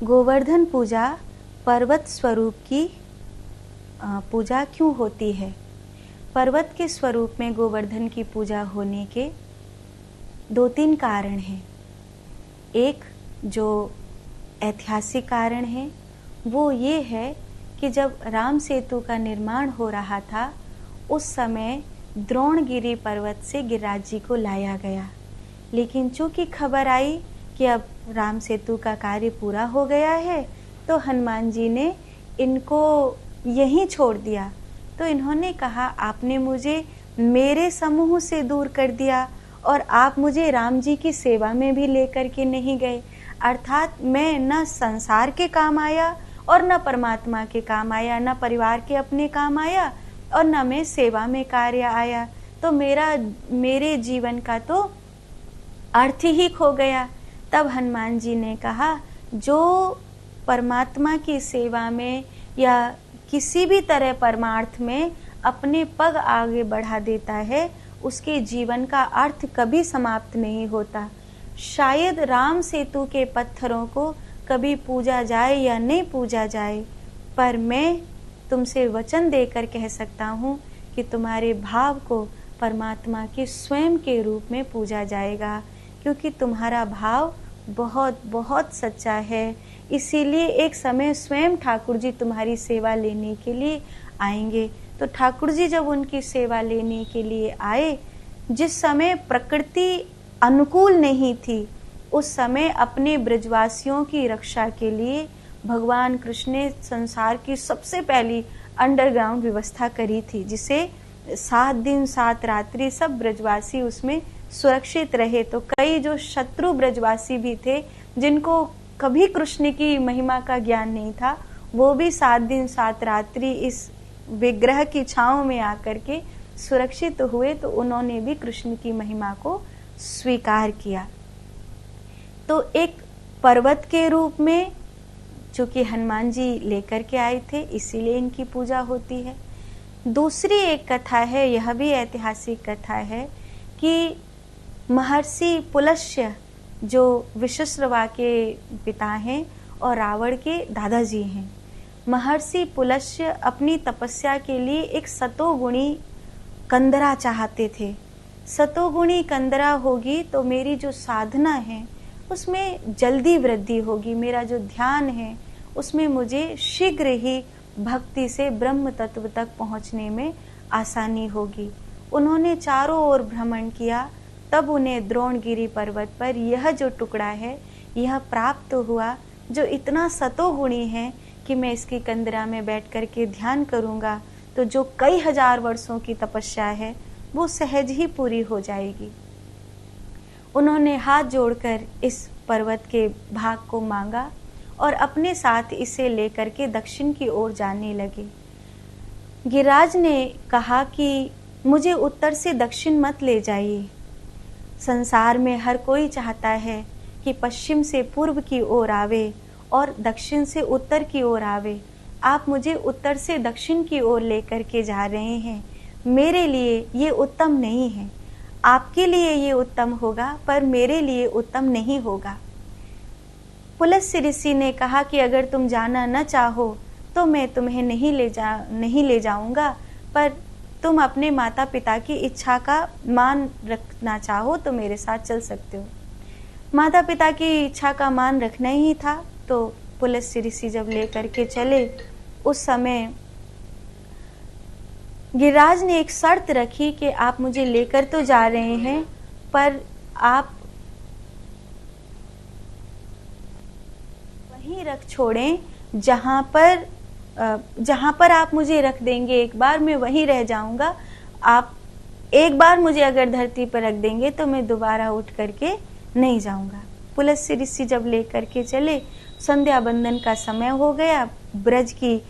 गोवर्धन पूजा पर्वत स्वरूप की पूजा क्यों होती है? पर्वत के स्वरूप में गोवर्धन की पूजा होने के 2-3 कारण हैं। एक जो ऐतिहासिक कारण है वो ये है कि जब राम सेतु का निर्माण हो रहा था उस समय द्रोणगिरी पर्वत से गिरिराज जी को लाया गया, लेकिन चूंकि खबर आई कि अब राम सेतु का कार्य पूरा हो गया है तो हनुमान जी ने इनको यहीं छोड़ दिया। तो इन्होंने कहा, आपने मुझे मेरे समूह से दूर कर दिया और आप मुझे राम जी की सेवा में भी लेकर के नहीं गए, अर्थात मैं न संसार के काम आया और न परमात्मा के काम आया, न परिवार के अपने काम आया और न मैं सेवा में कार्य आया, तो मेरे जीवन का तो अर्थ ही खो गया। तब हनुमान जी ने कहा, जो परमात्मा की सेवा में या किसी भी तरह परमार्थ में अपने पग आगे बढ़ा देता है उसके जीवन का अर्थ कभी समाप्त नहीं होता। शायद राम सेतु के पत्थरों को कभी पूजा जाए या नहीं पूजा जाए, पर मैं तुमसे वचन देकर कह सकता हूँ कि तुम्हारे भाव को परमात्मा के स्वयं के रूप में पूजा जाएगा, क्योंकि तुम्हारा भाव बहुत बहुत सच्चा है। इसीलिए एक समय स्वयं ठाकुर जी तुम्हारी सेवा लेने के लिए आएंगे। तो ठाकुर जी जब उनकी सेवा लेने के लिए आए, जिस समय प्रकृति अनुकूल नहीं थी, उस समय अपने ब्रजवासियों की रक्षा के लिए भगवान कृष्ण ने संसार की सबसे पहली अंडरग्राउंड व्यवस्था करी थी, जिसे 7 दिन 7 रात्रि सब ब्रजवासी उसमें सुरक्षित रहे। तो कई जो शत्रु ब्रजवासी भी थे जिनको कभी कृष्ण की महिमा का ज्ञान नहीं था, वो भी 7 दिन 7 रात्रि इस विग्रह की छांव में आकर के सुरक्षित हुए, तो उन्होंने भी कृष्ण की महिमा को स्वीकार किया। तो एक पर्वत के रूप में चूंकि हनुमान जी लेकर के आए थे, इसीलिए इनकी पूजा होती है। दूसरी एक कथा है, यह भी ऐतिहासिक कथा है कि महर्षि पुलस्त्य जो विश्वामित्र के पिता हैं और रावण के दादाजी हैं, महर्षि पुलस्त्य अपनी तपस्या के लिए एक सतोगुणी कंदरा चाहते थे। सतोगुणी कंदरा होगी तो मेरी जो साधना है उसमें जल्दी वृद्धि होगी, मेरा जो ध्यान है उसमें मुझे शीघ्र ही भक्ति से ब्रह्म तत्व तक पहुंचने में आसानी होगी। उन्होंने चारों ओर भ्रमण किया, तब उन्हें द्रोणगिरी पर्वत पर यह जो टुकड़ा है यह प्राप्त हुआ, जो इतना सतोगुणी है कि मैं इसकी कंदरा में बैठ कर के ध्यान करूंगा तो जो कई हजार वर्षों की तपस्या है वो सहज ही पूरी हो जाएगी। उन्होंने हाथ जोड़कर इस पर्वत के भाग को मांगा और अपने साथ इसे लेकर के दक्षिण की ओर जाने लगे। गिरिराज ने कहा कि मुझे उत्तर से दक्षिण मत ले जाइए। संसार में हर कोई चाहता है कि पश्चिम से पूर्व की ओर आवे और दक्षिण से उत्तर की ओर आवे। आप मुझे उत्तर से दक्षिण की ओर लेकर के जा रहे हैं, मेरे लिए ये उत्तम नहीं है। आपके लिए ये उत्तम होगा पर मेरे लिए उत्तम नहीं होगा। पुलस्त्य ऋषि ने कहा कि अगर तुम जाना न चाहो तो मैं तुम्हें नहीं ले जाऊंगा, पर तुम अपने माता पिता की इच्छा का मान रखना चाहो तो मेरे साथ चल सकते हो। माता पिता की इच्छा का मान रखना ही था, तो पुलस्त्य ऋषि जब लेकर के चले, उस समय गिरिराज ने एक शर्त रखी कि आप मुझे लेकर तो जा रहे हैं, पर आप वहीं रख छोड़ें जहां पर आप मुझे रख देंगे, एक बार मैं वहीं रह जाऊंगा। आप एक बार मुझे अगर धरती पर रख देंगे तो मैं दोबारा उठ करके नहीं जाऊंगा। पुलस्त्य ऋषि जब लेकर के चले, संध्या बंदन का समय हो गया, ब्रज की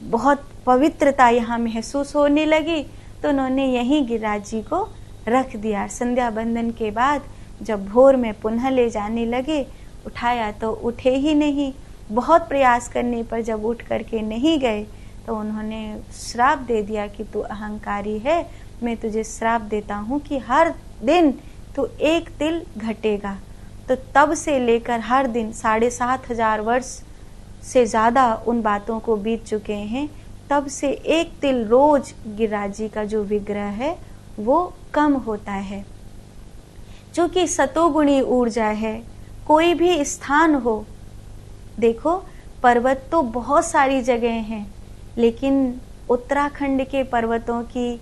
बहुत पवित्रता यहाँ महसूस होने लगी, तो उन्होंने यहीं गिरिराज जी को रख दिया। संध्या बंदन के बाद जब भोर में पुनः ले जाने लगे, उठाया तो उठे ही नहीं। बहुत प्रयास करने पर जब उठ करके नहीं गए तो उन्होंने श्राप दे दिया कि तू अहंकारी है, मैं तुझे श्राप देता हूँ कि हर दिन तू 1 तिल घटेगा। तो तब से लेकर हर दिन 7,500 वर्ष से ज़्यादा उन बातों को बीत चुके हैं। तब से एक तिल रोज गिरिराज जी का जो विग्रह है वो कम होता है। क्योंकि सतोगुणी ऊर्जा है, कोई भी स्थान हो, देखो पर्वत तो बहुत सारी जगह हैं, लेकिन उत्तराखंड के पर्वतों की,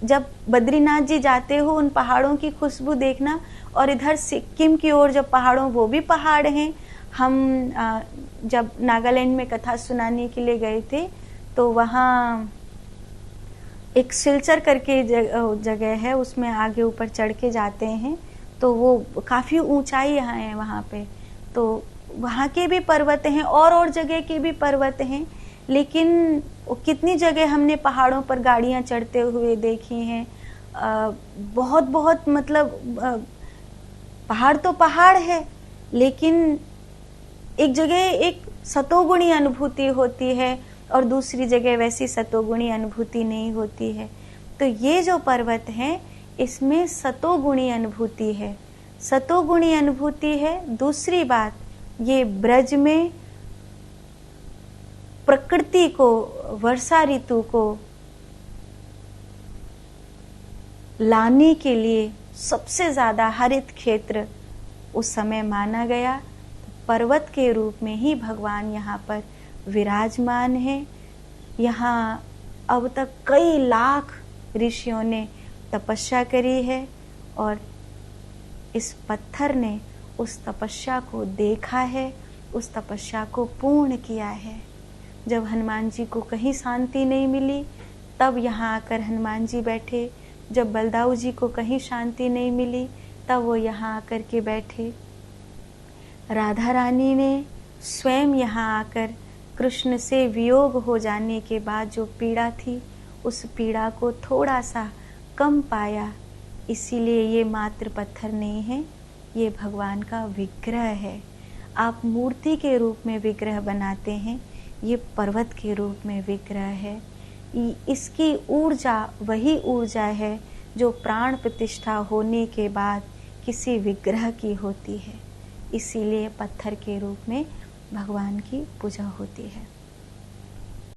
जब बद्रीनाथ जी जाते हो उन पहाड़ों की खुशबू देखना, और इधर सिक्किम की ओर जब पहाड़ों, वो भी पहाड़ हैं। हम जब नागालैंड में कथा सुनाने के लिए गए थे तो वहाँ एक सिलचर करके जगह है, उसमें आगे ऊपर चढ़ के जाते हैं तो वो काफ़ी ऊंचाई यहाँ है वहाँ पे, तो वहाँ के भी पर्वत हैं और जगह के भी पर्वत हैं। लेकिन कितनी जगह हमने पहाड़ों पर गाड़ियाँ चढ़ते हुए देखी हैं। बहुत बहुत मतलब पहाड़ तो पहाड़ है, लेकिन एक जगह एक सतोगुणी अनुभूति होती है और दूसरी जगह वैसी सतोगुणी अनुभूति नहीं होती है। तो ये जो पर्वत हैं इसमें सतोगुणी अनुभूति है, सतोगुणी अनुभूति है। दूसरी बात, ये ब्रज में प्रकृति को, वर्षा ऋतु को लाने के लिए सबसे ज्यादा हरित क्षेत्र उस समय माना गया। पर्वत के रूप में ही भगवान यहाँ पर विराजमान है। यहाँ अब तक कई लाख ऋषियों ने तपस्या करी है और इस पत्थर ने उस तपस्या को देखा है, उस तपस्या को पूर्ण किया है। जब हनुमान जी को कहीं शांति नहीं मिली तब यहाँ आकर हनुमान जी बैठे, जब बलदाऊ जी को कहीं शांति नहीं मिली तब वो यहाँ आकर के बैठे। राधा रानी ने स्वयं यहाँ आकर कृष्ण से वियोग हो जाने के बाद जो पीड़ा थी उस पीड़ा को थोड़ा सा कम पाया। इसीलिए ये मात्र पत्थर नहीं है, ये भगवान का विग्रह है। आप मूर्ति के रूप में विग्रह बनाते हैं, ये पर्वत के रूप में विग्रह है। इसकी ऊर्जा वही ऊर्जा है जो प्राण प्रतिष्ठा होने के बाद किसी विग्रह की होती है। इसीलिए पत्थर के रूप में भगवान की पूजा होती है।